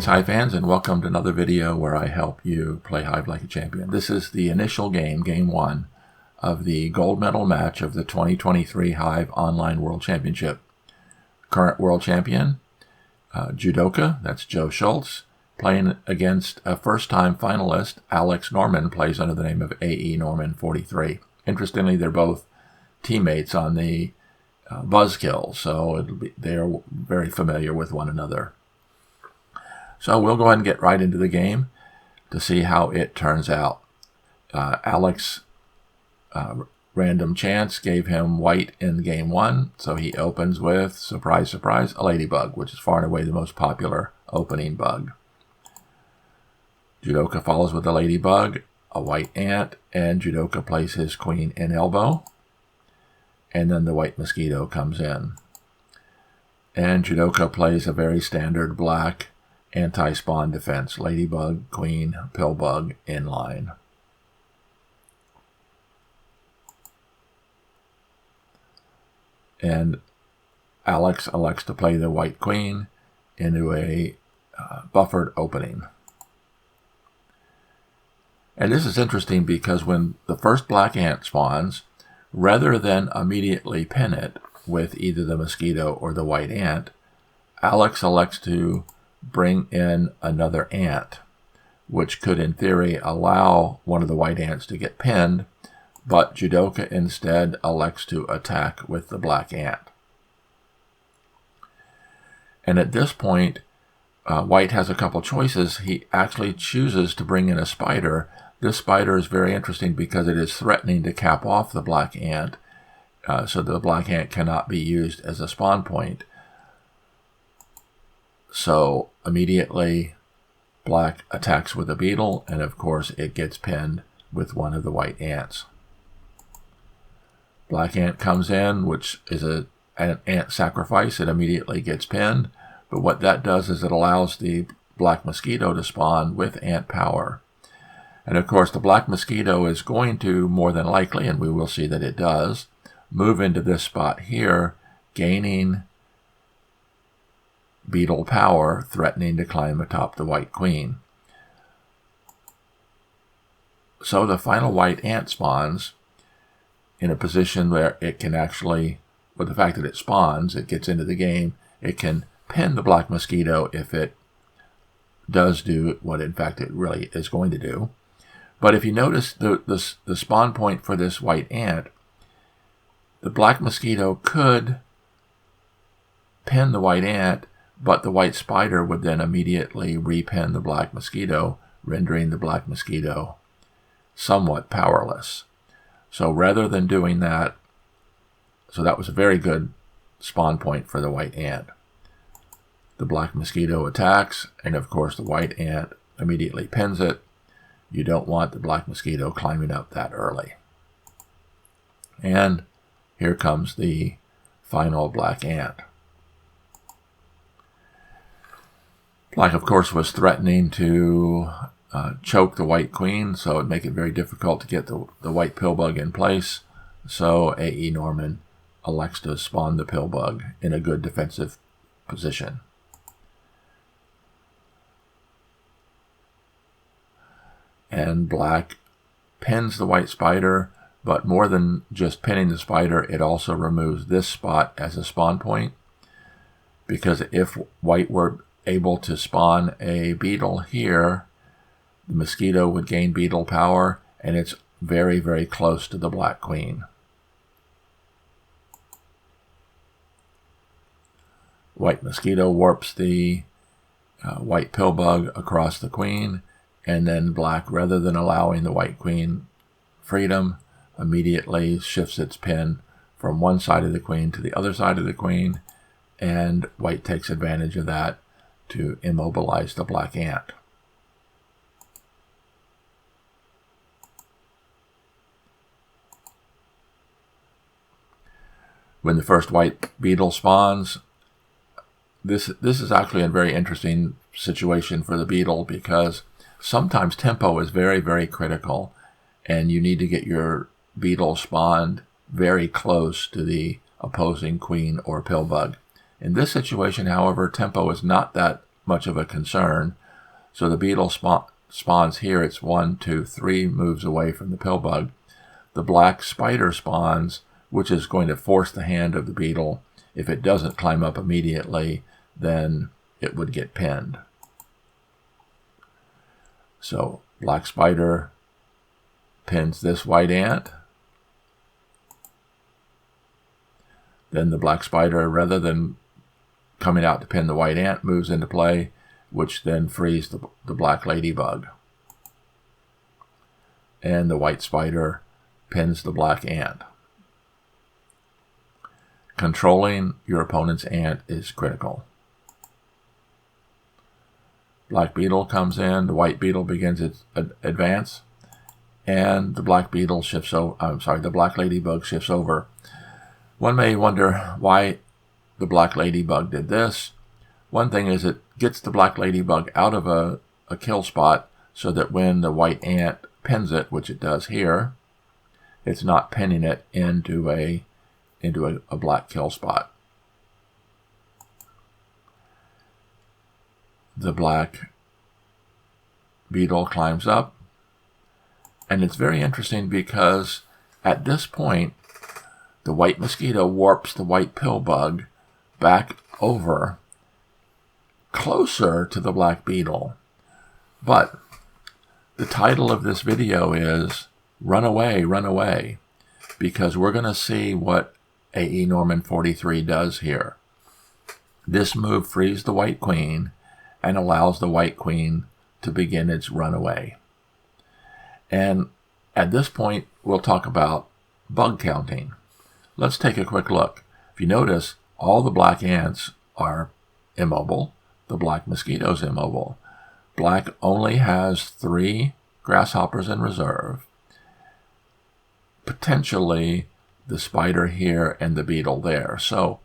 Greetings, Hive fans, and welcome to another video where I help you play Hive like a champion. This is the initial game, Game 1, of the gold medal match of the 2023 Hive Online World Championship. Current world champion, Jewdoka, that's Joe Schultz, playing against a first-time finalist, Alex Norman, plays under the name of aenorman43. Interestingly, they're both teammates on the Buzzkill, so they are very familiar with one another. So we'll go ahead and get right into the game to see how it turns out. Alex, random chance, gave him white in Game 1, so he opens with, surprise, surprise, a ladybug, which is far and away the most popular opening bug. Jewdoka follows with a ladybug, a white ant, and Jewdoka plays his queen in elbow. And then the white mosquito comes in. And Jewdoka plays a very standard black anti-spawn defense, ladybug, queen, pillbug, in line. And Alex elects to play the white queen into a buffered opening. And this is interesting because when the first black ant spawns, rather than immediately pin it with either the mosquito or the white ant, Alex elects to bring in another ant, which could in theory allow one of the white ants to get pinned, but Jewdoka instead elects to attack with the black ant. And at this point, white has a couple choices. He actually chooses to bring in a spider. This spider is very interesting because it is threatening to cap off the black ant, so the black ant cannot be used as a spawn point. So immediately black attacks with a beetle, and of course it gets pinned with one of the white ants. Black ant comes in, which is an ant sacrifice. It immediately gets pinned, but what that does is it allows the black mosquito to spawn with ant power. And of course the black mosquito is going to, more than likely, and we will see that it does, move into this spot here, gaining beetle power, threatening to climb atop the white queen. So the final white ant spawns in a position where it can actually, with the fact that it spawns, it gets into the game, it can pin the black mosquito if it does do what in fact it really is going to do. But if you notice the spawn point for this white ant, the black mosquito could pin the white ant, but the white spider would then immediately repin the black mosquito, rendering the black mosquito somewhat powerless. So rather than doing that, so that was a very good spawn point for the white ant. The black mosquito attacks, and of course the white ant immediately pins it. You don't want the black mosquito climbing up that early. And here comes the final black ant. Black, of course, was threatening to choke the white queen, so it would make it very difficult to get the white pillbug in place. So aenorman elects to spawn the pillbug in a good defensive position. And black pins the white spider, but more than just pinning the spider, it also removes this spot as a spawn point, because if white were able to spawn a beetle here, the mosquito would gain beetle power, and it's very, very close to the black queen. White mosquito warps the white pillbug across the queen, and then black, rather than allowing the white queen freedom, immediately shifts its pin from one side of the queen to the other side of the queen, and white takes advantage of that to immobilize the black ant. When the first white beetle spawns, this is actually a very interesting situation for the beetle, because sometimes tempo is very, very critical, and you need to get your beetle spawned very close to the opposing queen or pillbug. In this situation, however, tempo is not that much of a concern. So the beetle spawns here. It's 1, 2, 3 moves away from the pill bug. The black spider spawns, which is going to force the hand of the beetle. If it doesn't climb up immediately, then it would get pinned. So black spider pins this white ant. Then the black spider, rather than coming out to pin the white ant, moves into play, which then frees the black ladybug. And the white spider pins the black ant. Controlling your opponent's ant is critical. Black beetle comes in, the white beetle begins its advance, and the black beetle shifts over. The black ladybug shifts over. One may wonder why the black ladybug did this. One thing is it gets the black ladybug out of a kill spot so that when the white ant pins it, which it does here, it's not pinning it into a black kill spot. The black beetle climbs up, and it's very interesting because at this point the white mosquito warps the white pill bug back over closer to the black beetle. But the title of this video is Run Away, Run Away, because we're going to see what aenorman43 does here. This move frees the white queen and allows the white queen to begin its runaway. And at this point, we'll talk about bug counting. Let's take a quick look. If you notice, all the black ants are immobile. The black mosquito's immobile. Black only has 3 grasshoppers in reserve. Potentially the spider here and the beetle there. So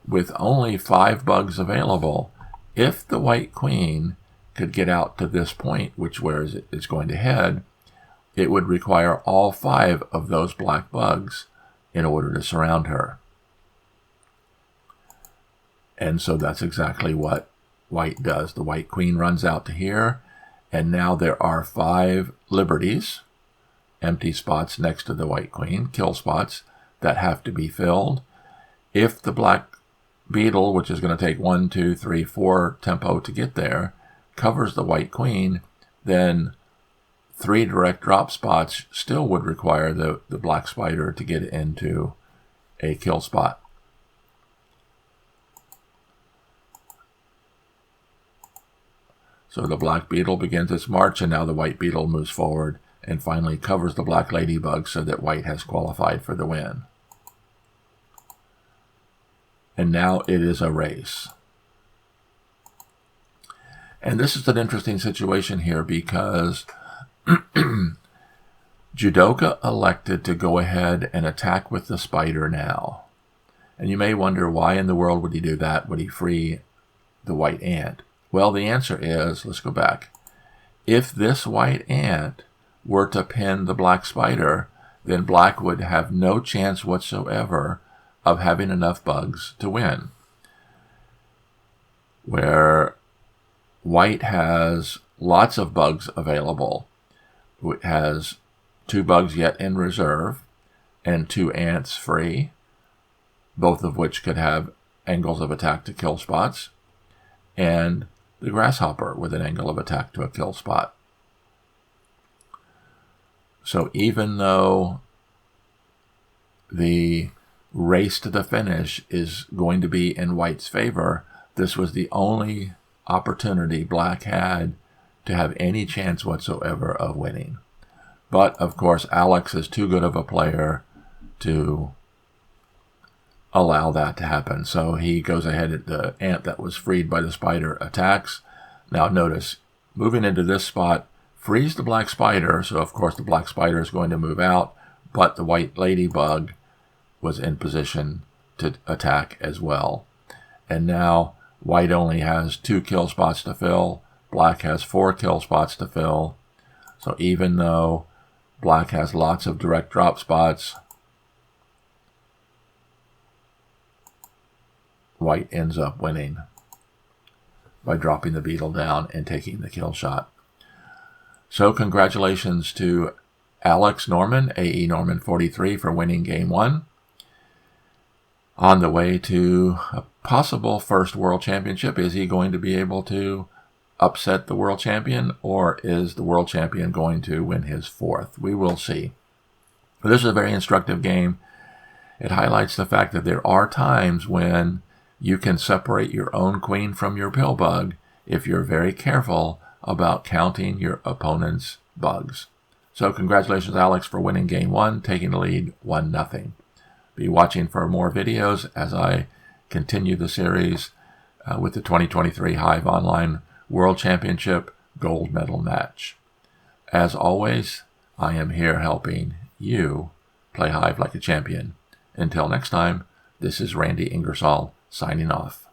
with only 5 bugs available, if the white queen could get out to this point, which where it's going to head, it would require all 5 of those black bugs in order to surround her. And so that's exactly what white does. The white queen runs out to here, and now there are 5 liberties, empty spots next to the white queen, kill spots, that have to be filled. If the black beetle, which is going to take 1, 2, 3, 4 tempo to get there, covers the white queen, then 3 direct drop spots still would require the black spider to get into a kill spot. So the black beetle begins its march, and now the white beetle moves forward and finally covers the black ladybug so that white has qualified for the win. And now it is a race. And this is an interesting situation here because Jewdoka elected to go ahead and attack with the spider now. And you may wonder, why in the world would he do that? Would he free the white ant? Well, the answer is, let's go back. If this white ant were to pin the black spider, then black would have no chance whatsoever of having enough bugs to win. Where white has lots of bugs available. It has 2 bugs yet in reserve and 2 ants free, both of which could have angles of attack to kill spots, and the grasshopper with an angle of attack to a kill spot. So even though the race to the finish is going to be in white's favor, this was the only opportunity black had to have any chance whatsoever of winning. But of course Alex is too good of a player to allow that to happen. So he goes ahead, at the ant that was freed by the spider attacks. Now notice, moving into this spot frees the black spider, so of course the black spider is going to move out, but the white ladybug was in position to attack as well. And now white only has 2 kill spots to fill, black has 4 kill spots to fill. So even though black has lots of direct drop spots, white ends up winning. by dropping the beetle down and taking the kill shot. So congratulations to Alex Norman, aenorman43, for winning Game 1. On the way to a possible first World Championship, is he going to be able to upset the World Champion, or is the World Champion going to win his 4th? We will see. But this is a very instructive game. It highlights the fact that there are times when you can separate your own queen from your pill bug if you're very careful about counting your opponent's bugs. So congratulations, Alex, for winning Game 1, taking the lead 1-0. Be watching for more videos as I continue the series with the 2023 Hive Online World Championship Gold Medal match. As always, I am here helping you play Hive like a champion. Until next time, this is Randy Ingersoll signing off.